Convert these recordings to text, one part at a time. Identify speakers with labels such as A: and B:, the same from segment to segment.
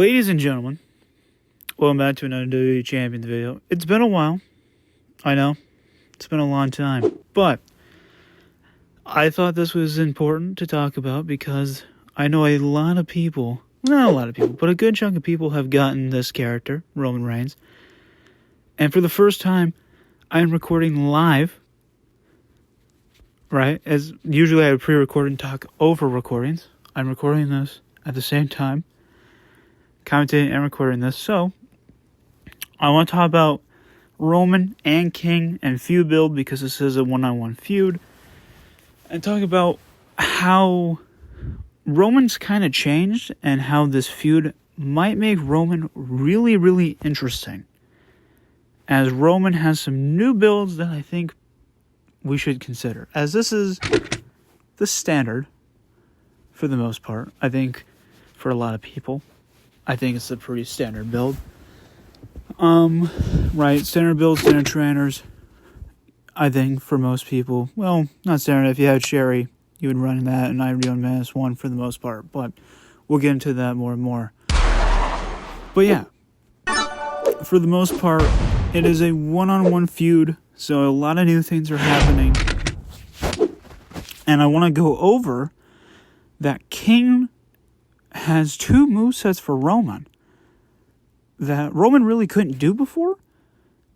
A: Ladies and gentlemen, welcome back to another WWE Champions video. It's been a while. I know. It's been a long time. But I thought this was important to talk about because I know a lot of people, not a lot of people, but a good chunk of people have gotten this character, Roman Reigns. And for the first time, I'm recording live. Right? As usually I would pre-record and talk over recordings. I'm recording this at the same time. Commentating and recording this. So, I want to talk about Roman and King and feud build because this is a one-on-one feud. And talk about how Roman's kind of changed and how this feud might make Roman really, really interesting. As Roman has some new builds that I think we should consider. As this is the standard for the most part. I think for a lot of people. I think it's a pretty standard build. Right, standard build, standard trainers. I think for most people, well, not standard. If you had Sherry, you would run that, and I would run -1 for the most part. But we'll get into that more and more. But yeah, for the most part, it is a one-on-one feud, so a lot of new things are happening. And I want to go over that King has two movesets for Roman that Roman really couldn't do before,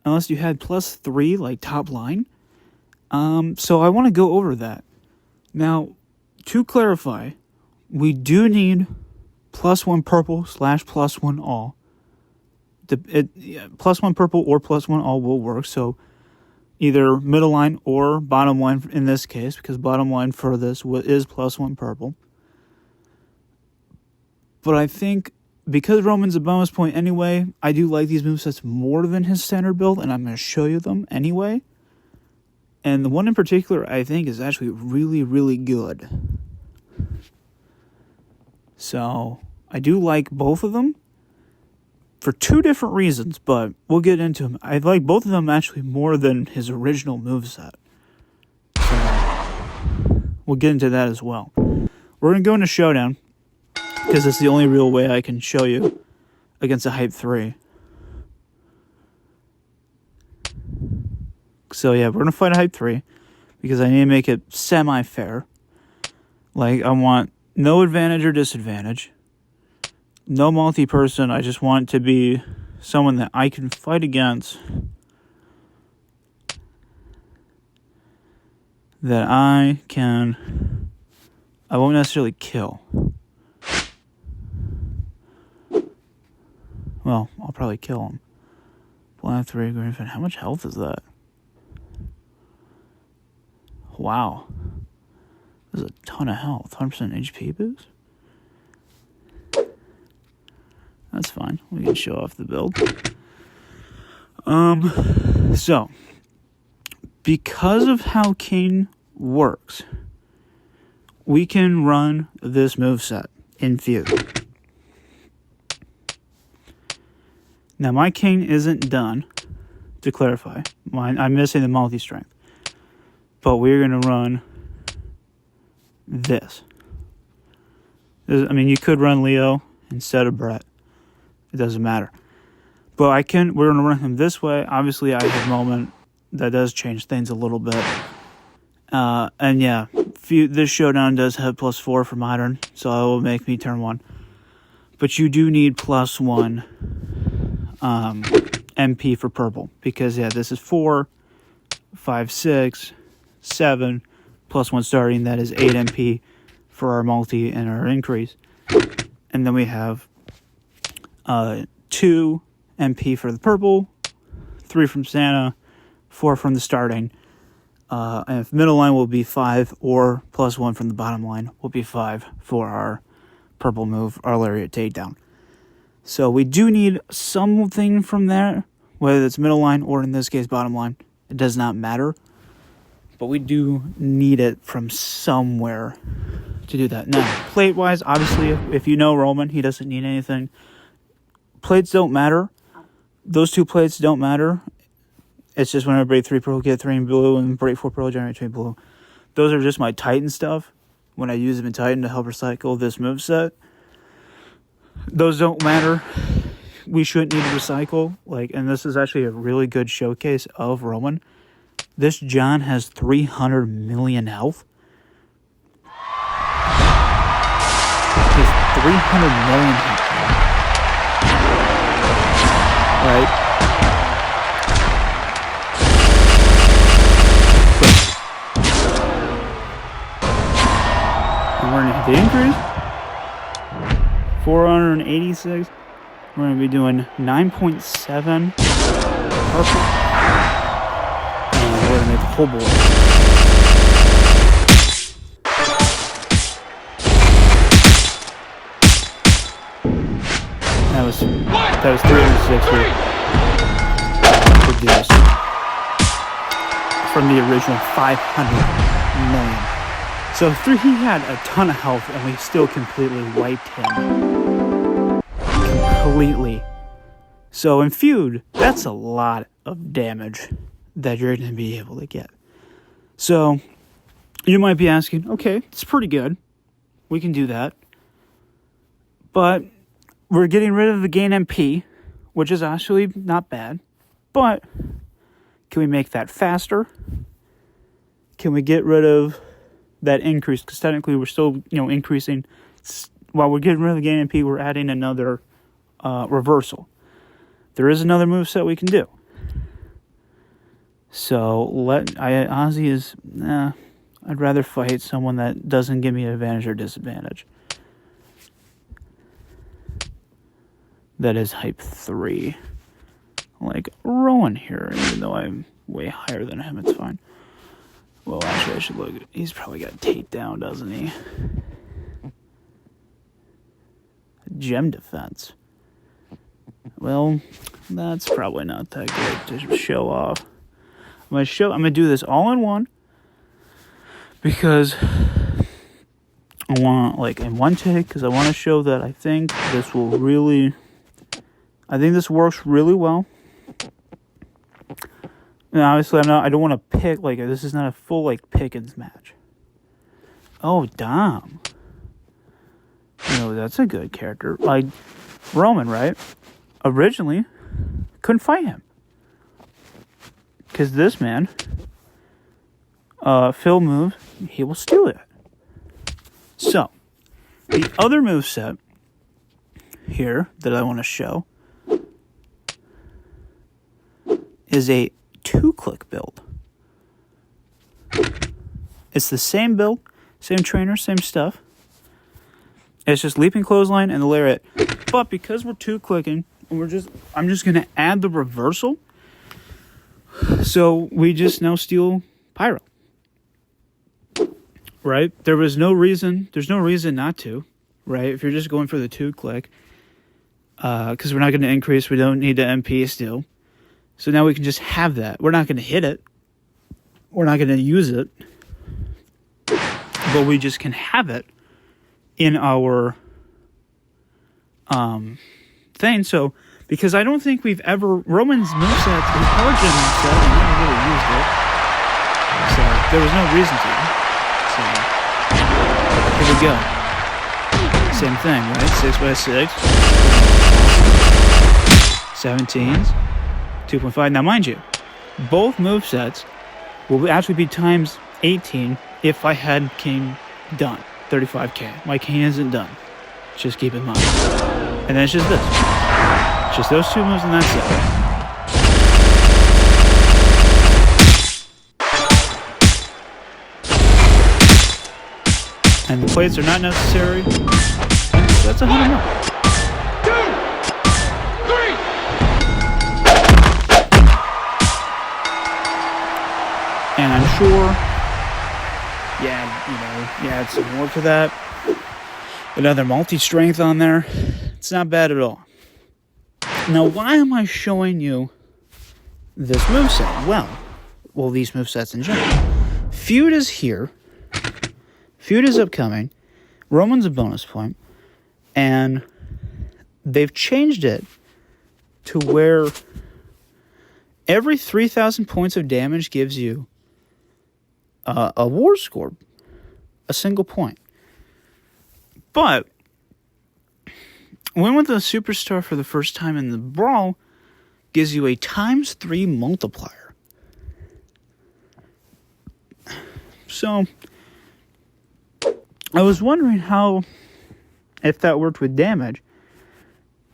A: unless you had +3, like top line. So I want to go over that. Now, to clarify, we do need +1 purple / +1 all. +1 purple or +1 all will work, so either middle line or bottom line in this case, because bottom line for this is +1 purple. But I think because Roman's a bonus point anyway, I do like these movesets more than his standard build, and I'm going to show you them anyway. And the one in particular I think is actually really, really good. So I do like both of them for two different reasons, but we'll get into them. I like both of them actually more than his original moveset. So we'll get into that as well. We're going to go into Showdown, because it's the only real way I can show you against a Hype 3. So yeah, we're going to fight a Hype 3, because I need to make it semi-fair. Like, I want no advantage or disadvantage. No multi-person, I just want it to be someone that I can fight against. That I won't necessarily kill. Well, I'll probably kill him. Black 3, green fin. How much health is that? Wow. This is a ton of health. 100% HP boost? That's fine. We can show off the build. So, because of how King works, we can run this moveset in Feud. Now, my King isn't done, to clarify. I'm missing the multi-strength. But we're going to run this. I mean, you could run Leo instead of Brett. It doesn't matter. But we're going to run him this way. Obviously, I have moment that does change things a little bit. And yeah, this Showdown does have +4 for Modern, so it will make me turn 1. But you do need +1 MP for purple, because yeah, this is 4, 5, 6, 7, +1 starting, that is 8 MP for our multi and our increase. And then we have 2 MP for the purple, 3 from Santa, 4 from the starting, and if middle line will be 5, or +1 from the bottom line will be 5 for our purple move, our lariat takedown. So we do need something from there, whether it's middle line or in this case bottom line. It does not matter. But we do need it from somewhere to do that. Now, plate-wise, obviously, if you know Roman, he doesn't need anything. Plates don't matter. Those two plates don't matter. It's just whenever I break 3 purple, get 3 in blue, and break 4 purple, generate 2 in blue. Those are just my Titan stuff when I use them in Titan to help recycle this moveset. those don't matter. We shouldn't need to recycle. And this is actually a really good showcase of Roman. This John has 300 million health. He has 300 million health. Right? And we're going to hit the increase. 486. We're going to be doing 9.7. Perfect. And we're going to make the whole board. That was 360. We'll do this. From the original 500 million. So he had a ton of health and we still completely wiped him. Completely. So in Feud, that's a lot of damage that you're going to be able to get. So you might be asking, okay, it's pretty good. We can do that. But we're getting rid of the gain MP, which is actually not bad. But can we make that faster? Can we get rid of that increase? Because technically we're still, increasing. While we're getting rid of the gain MP, we're adding another reversal. There is another moveset we can do. So Ozzy is, I'd rather fight someone that doesn't give me an advantage or disadvantage. That is hype 3. Like Rowan here, even though I'm way higher than him, it's fine. Well, actually, I should look. He's probably got Tate down, doesn't he? Gem defense. Well, that's probably not that good to show off. I'm gonna do this all in one because I want in one take because I want to show that I think this works really well. And obviously, I don't want to pick this is not a full Pickens match. Oh, Dom. That's a good character. Roman, right? Originally, couldn't fight him. Because this man, Phil moves, he will steal it. So, the other moveset here that I want to show is a 2-click build. It's the same build, same trainer, same stuff. It's just leaping clothesline and the lariat. But because we're 2-clicking, I'm just going to add the reversal. So we just now steal Pyro. Right? There's no reason not to. Right? If you're just going for the 2-click. Because we're not going to increase. We don't need the MP still. So now we can just have that. We're not going to hit it. We're not going to use it. But we just can have it in our thing. So, because I don't think we've ever... Roman's moveset, his power gen moveset, we never really used it. So, there was no reason to. So, here we go. Same thing, right? 6x6. 17s. 2.5. Now, mind you, both movesets will actually be times 18 if I had King done. 35k. My King isn't done. Just keep in mind. And then it's just this. It's just those two moves and that's it. And the plates are not necessary. So that's 100 more. And I'm sure, you add some more to that. Another multi-strength on there. It's not bad at all. Now, why am I showing you this moveset? Well, these movesets in general. Feud is here. Feud is upcoming. Roman's a bonus point. And they've changed it to where every 3,000 points of damage gives you a war score, a single point. But Win with a superstar for the first time in the brawl gives you a ×3 multiplier. So, I was wondering if that worked with damage.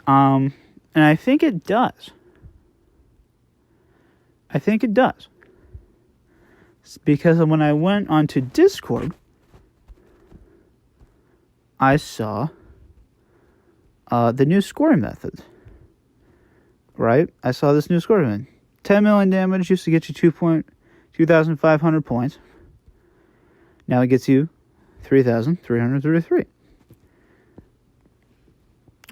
A: And I think it does. It's because when I went onto Discord, I saw the new scoring method. Right? I saw this new scoring method. 10 million damage used to get you 2,500 points. Now it gets you 3,333.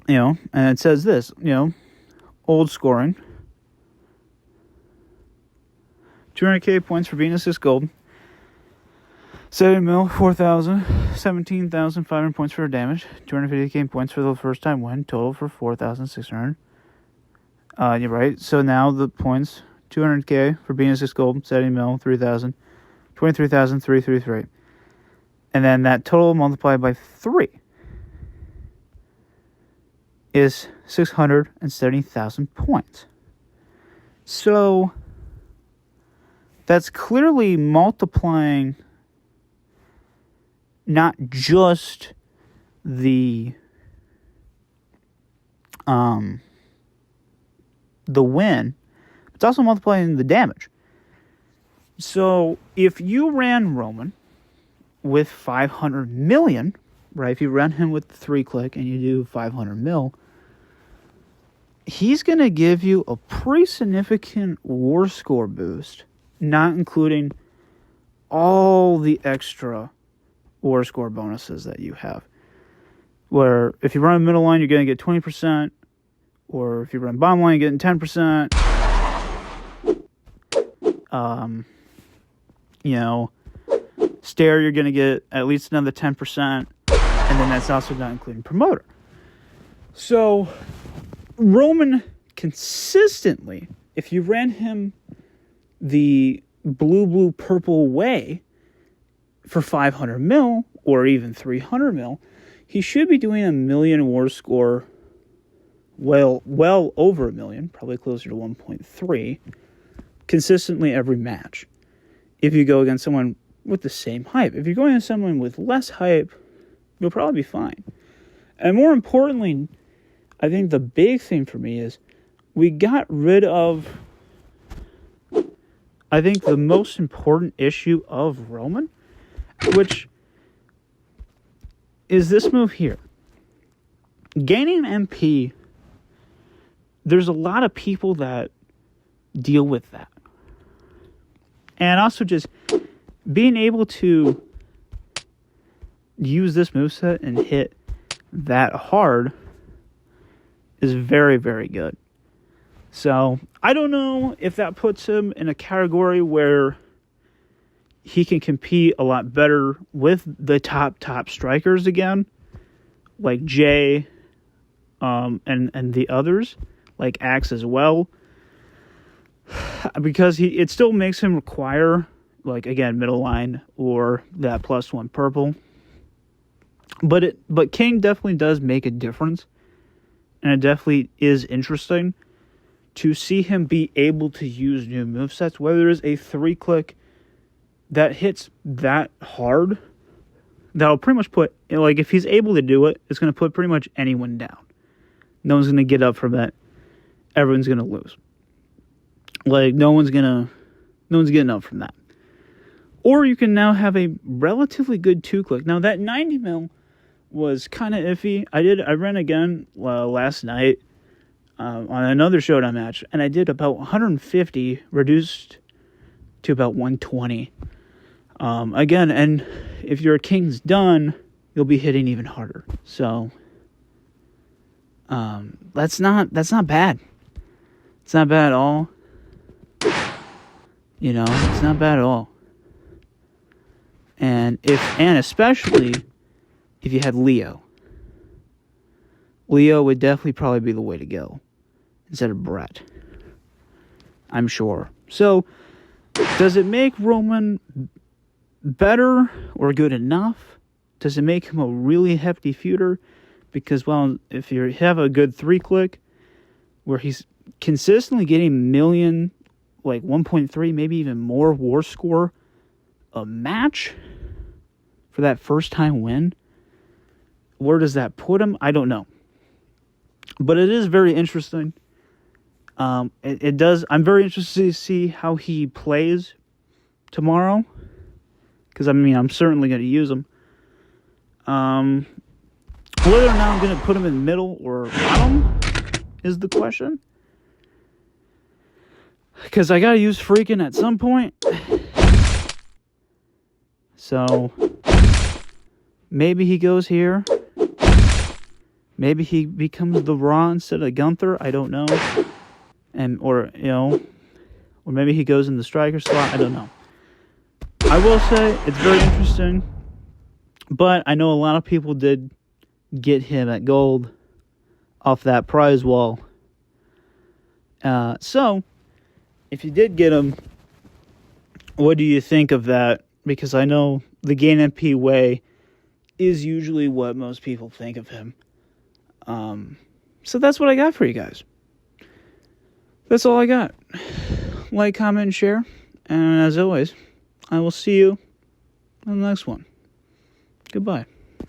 A: And it says this, old scoring. 200k points for being assist gold. 7 mil, 4,000. 17,500 points for damage. 250k points for the first time win. Total for 4,600. You're right. So now the points, 200k for being assist gold. 70 mil, 3,000. 23,333. And then that total multiplied by 3 is 670,000 points. So that's clearly multiplying not just the win, it's also multiplying the damage. So if you ran Roman with 500 million, right? If you run him with 3-click and you do 500 mil, he's going to give you a pretty significant war score boost, not including all the extra war score bonuses that you have. Where if you run middle line, you're going to get 20%, or if you run bottom line, you're getting 10%. Stair, you're going to get at least another 10%, and then that's also not including promoter. So, Roman consistently, if you ran him the blue-purple way for 500 mil, or even 300 mil, he should be doing a million war score, well over a million, probably closer to 1.3, consistently every match. If you go against someone with the same hype. If you're going against someone with less hype, you'll probably be fine. And more importantly, I think the big thing for me is we got rid of, I think, the most important issue of Roman, which is this move here. Gaining MP, there's a lot of people that deal with that. And also just being able to use this moveset and hit that hard is very, very good. So, I don't know if that puts him in a category where he can compete a lot better with the top strikers again, like Jay, and the others, like Axe as well, because it still makes him require, like, again, middle line or that +1 purple. But King definitely does make a difference, and it definitely is interesting to see him be able to use new movesets, whether there's a 3-click that hits that hard, that'll pretty much put, like, if he's able to do it, it's going to put pretty much anyone down. No one's going to get up from that. Everyone's going to lose. Like, no one's getting up from that. Or you can now have a relatively good 2-click. Now, that 90 mil was kind of iffy. I ran again last night on another showdown match, and I did about 150, reduced to about 120. Again, and if your King's done, you'll be hitting even harder. So, that's not bad. It's not bad at all. It's not bad at all. And especially if you had Leo. Leo would definitely probably be the way to go instead of Brett, I'm sure. So, does it make Roman better or good enough? Does it make him a really hefty feuder? because, well, if you have a good 3-click where he's consistently getting million, like 1.3, maybe even more war score a match for that first time win, where does that put him? I don't know. But it is very interesting. It does. I'm very interested to see how he plays tomorrow, because I'm certainly going to use him. Whether or not I'm going to put him in middle or bottom is the question, because I got to use freaking at some point. So maybe he goes here. Maybe he becomes the Raw instead of Gunther. I don't know. Or maybe he goes in the striker slot. I don't know. I will say it's very interesting. But I know a lot of people did get him at gold off that prize wall. So, if you did get him, what do you think of that? Because I know the gain MP way is usually what most people think of him. So that's what I got for you guys. That's all I got. Like, comment, and share. And as always, I will see you on the next one. Goodbye.